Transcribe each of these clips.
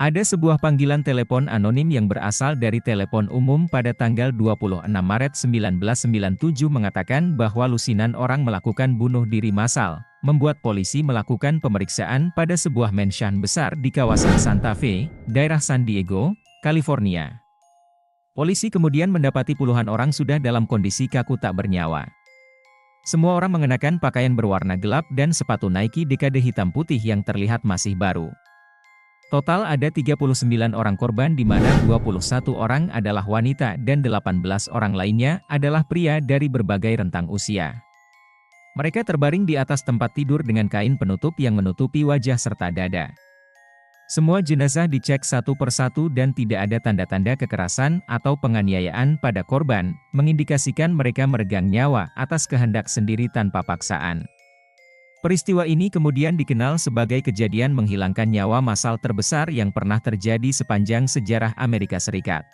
Ada sebuah panggilan telepon anonim yang berasal dari telepon umum pada tanggal 26 Maret 1997 mengatakan bahwa lusinan orang melakukan bunuh diri massal, membuat polisi melakukan pemeriksaan pada sebuah mansion besar di kawasan Santa Fe, daerah San Diego, California. Polisi kemudian mendapati puluhan orang sudah dalam kondisi kaku tak bernyawa. Semua orang mengenakan pakaian berwarna gelap dan sepatu Nike dekade hitam putih yang terlihat masih baru. Total ada 39 orang korban di mana 21 orang adalah wanita dan 18 orang lainnya adalah pria dari berbagai rentang usia. Mereka terbaring di atas tempat tidur dengan kain penutup yang menutupi wajah serta dada. Semua jenazah dicek satu persatu dan tidak ada tanda-tanda kekerasan atau penganiayaan pada korban, mengindikasikan mereka meregang nyawa atas kehendak sendiri tanpa paksaan. Peristiwa ini kemudian dikenal sebagai kejadian menghilangkan nyawa massal terbesar yang pernah terjadi sepanjang sejarah Amerika Serikat.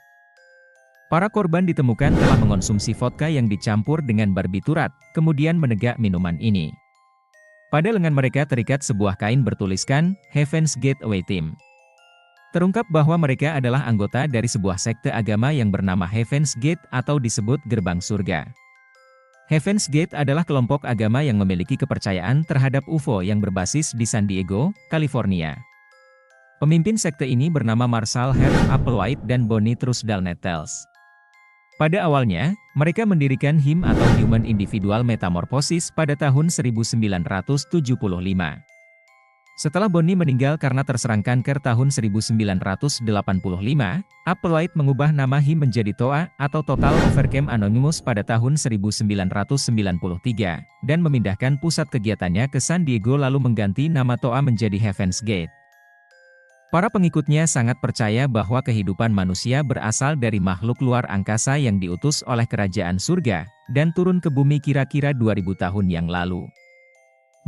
Para korban ditemukan telah mengonsumsi vodka yang dicampur dengan barbiturat, kemudian menegak minuman ini. Pada lengan mereka terikat sebuah kain bertuliskan, Heaven's Gate Away Team. Terungkap bahwa mereka adalah anggota dari sebuah sekte agama yang bernama Heaven's Gate atau disebut Gerbang Surga. Heaven's Gate adalah kelompok agama yang memiliki kepercayaan terhadap UFO yang berbasis di San Diego, California. Pemimpin sekte ini bernama Marshall Herb Applewhite dan Bonnie Truesdale Nettles. Pada awalnya, mereka mendirikan HIM atau Human Individual Metamorphosis pada tahun 1975. Setelah Bonnie meninggal karena terserang kanker tahun 1985, Applewhite mengubah nama HIM menjadi TOA atau Total Overcome Anonymous pada tahun 1993, dan memindahkan pusat kegiatannya ke San Diego lalu mengganti nama TOA menjadi Heaven's Gate. Para pengikutnya sangat percaya bahwa kehidupan manusia berasal dari makhluk luar angkasa yang diutus oleh kerajaan surga, dan turun ke bumi kira-kira 2000 tahun yang lalu.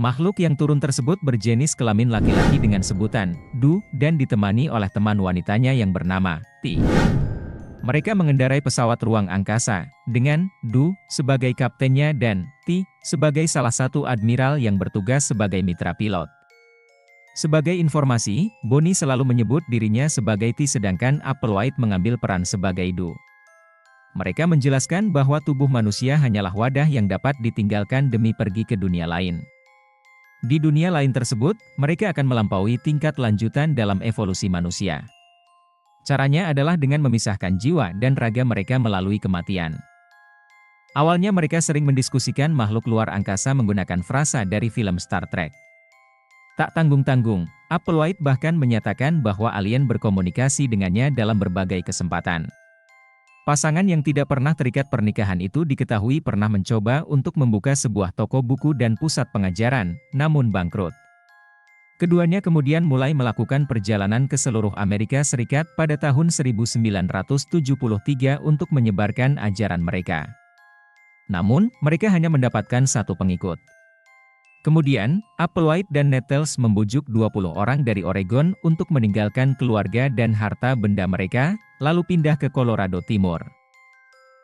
Makhluk yang turun tersebut berjenis kelamin laki-laki dengan sebutan, Du, dan ditemani oleh teman wanitanya yang bernama, Ti. Mereka mengendarai pesawat ruang angkasa, dengan Du sebagai kaptennya dan Ti sebagai salah satu admiral yang bertugas sebagai mitra pilot. Sebagai informasi, Bonnie selalu menyebut dirinya sebagai Ti sedangkan Applewhite mengambil peran sebagai Du. Mereka menjelaskan bahwa tubuh manusia hanyalah wadah yang dapat ditinggalkan demi pergi ke dunia lain. Di dunia lain tersebut, mereka akan melampaui tingkat lanjutan dalam evolusi manusia. Caranya adalah dengan memisahkan jiwa dan raga mereka melalui kematian. Awalnya mereka sering mendiskusikan makhluk luar angkasa menggunakan frasa dari film Star Trek. Tak tanggung-tanggung, Applewhite bahkan menyatakan bahwa alien berkomunikasi dengannya dalam berbagai kesempatan. Pasangan yang tidak pernah terikat pernikahan itu diketahui pernah mencoba untuk membuka sebuah toko buku dan pusat pengajaran, namun bangkrut. Keduanya kemudian mulai melakukan perjalanan ke seluruh Amerika Serikat pada tahun 1973 untuk menyebarkan ajaran mereka. Namun, mereka hanya mendapatkan satu pengikut. Kemudian, Applewhite dan Nettles membujuk 20 orang dari Oregon untuk meninggalkan keluarga dan harta benda mereka, lalu pindah ke Colorado Timur.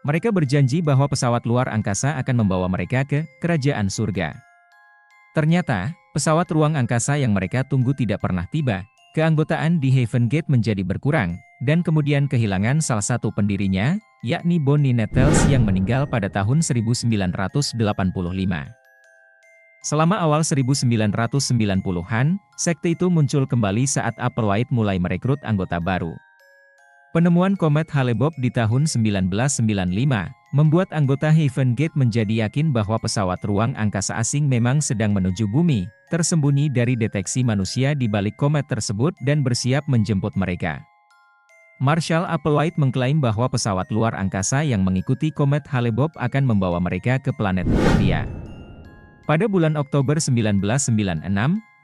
Mereka berjanji bahwa pesawat luar angkasa akan membawa mereka ke kerajaan surga. Ternyata, pesawat ruang angkasa yang mereka tunggu tidak pernah tiba, keanggotaan di Heaven Gate menjadi berkurang, dan kemudian kehilangan salah satu pendirinya, yakni Bonnie Nettles yang meninggal pada tahun 1985. Selama awal 1990-an, sekte itu muncul kembali saat Applewhite mulai merekrut anggota baru. Penemuan komet Hale-Bopp di tahun 1995, membuat anggota Heaven Gate menjadi yakin bahwa pesawat ruang angkasa asing memang sedang menuju bumi, tersembunyi dari deteksi manusia di balik komet tersebut dan bersiap menjemput mereka. Marshall Applewhite mengklaim bahwa pesawat luar angkasa yang mengikuti komet Hale-Bopp akan membawa mereka ke planet Utopia. Pada bulan Oktober 1996,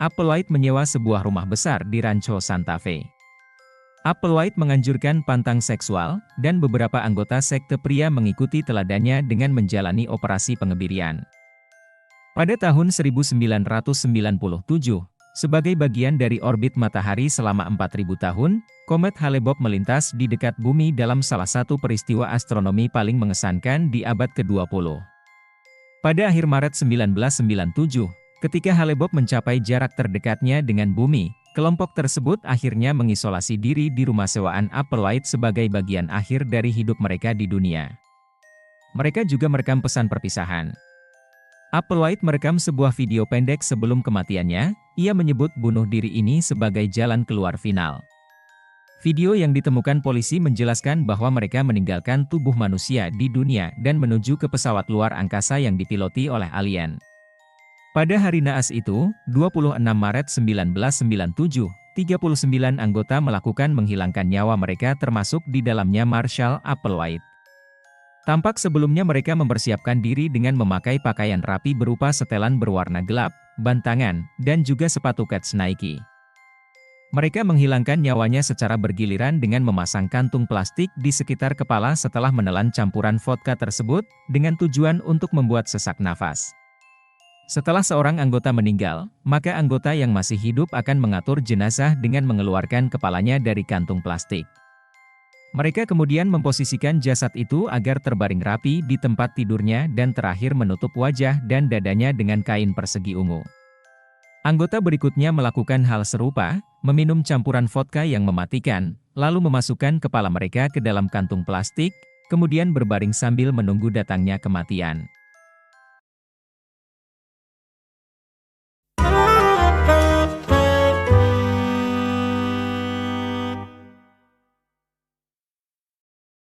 Applewhite menyewa sebuah rumah besar di Rancho Santa Fe. Applewhite menganjurkan pantang seksual, dan beberapa anggota sekte pria mengikuti teladannya dengan menjalani operasi pengebirian. Pada tahun 1997, sebagai bagian dari orbit matahari selama 4.000 tahun, komet Hale-Bopp melintas di dekat bumi dalam salah satu peristiwa astronomi paling mengesankan di abad ke-20. Pada akhir Maret 1997, ketika Hale-Bopp mencapai jarak terdekatnya dengan bumi, Kelompok tersebut akhirnya mengisolasi diri di rumah sewaan Applewhite sebagai bagian akhir dari hidup mereka di dunia. Mereka juga merekam pesan perpisahan. Applewhite merekam sebuah video pendek sebelum kematiannya. Ia menyebut bunuh diri ini sebagai jalan keluar final. Video yang ditemukan polisi menjelaskan bahwa mereka meninggalkan tubuh manusia di dunia dan menuju ke pesawat luar angkasa yang dipiloti oleh alien. Pada hari naas itu, 26 Maret 1997, 39 anggota melakukan menghilangkan nyawa mereka termasuk di dalamnya Marshall Applewhite. Tampak sebelumnya mereka mempersiapkan diri dengan memakai pakaian rapi berupa setelan berwarna gelap, bantangan, dan juga sepatu kets Nike. Mereka menghilangkan nyawanya secara bergiliran dengan memasang kantung plastik di sekitar kepala setelah menelan campuran vodka tersebut, dengan tujuan untuk membuat sesak nafas. Setelah seorang anggota meninggal, maka anggota yang masih hidup akan mengatur jenazah dengan mengeluarkan kepalanya dari kantung plastik. Mereka kemudian memposisikan jasad itu agar terbaring rapi di tempat tidurnya dan terakhir menutup wajah dan dadanya dengan kain persegi ungu. Anggota berikutnya melakukan hal serupa, meminum campuran vodka yang mematikan, lalu memasukkan kepala mereka ke dalam kantung plastik, kemudian berbaring sambil menunggu datangnya kematian.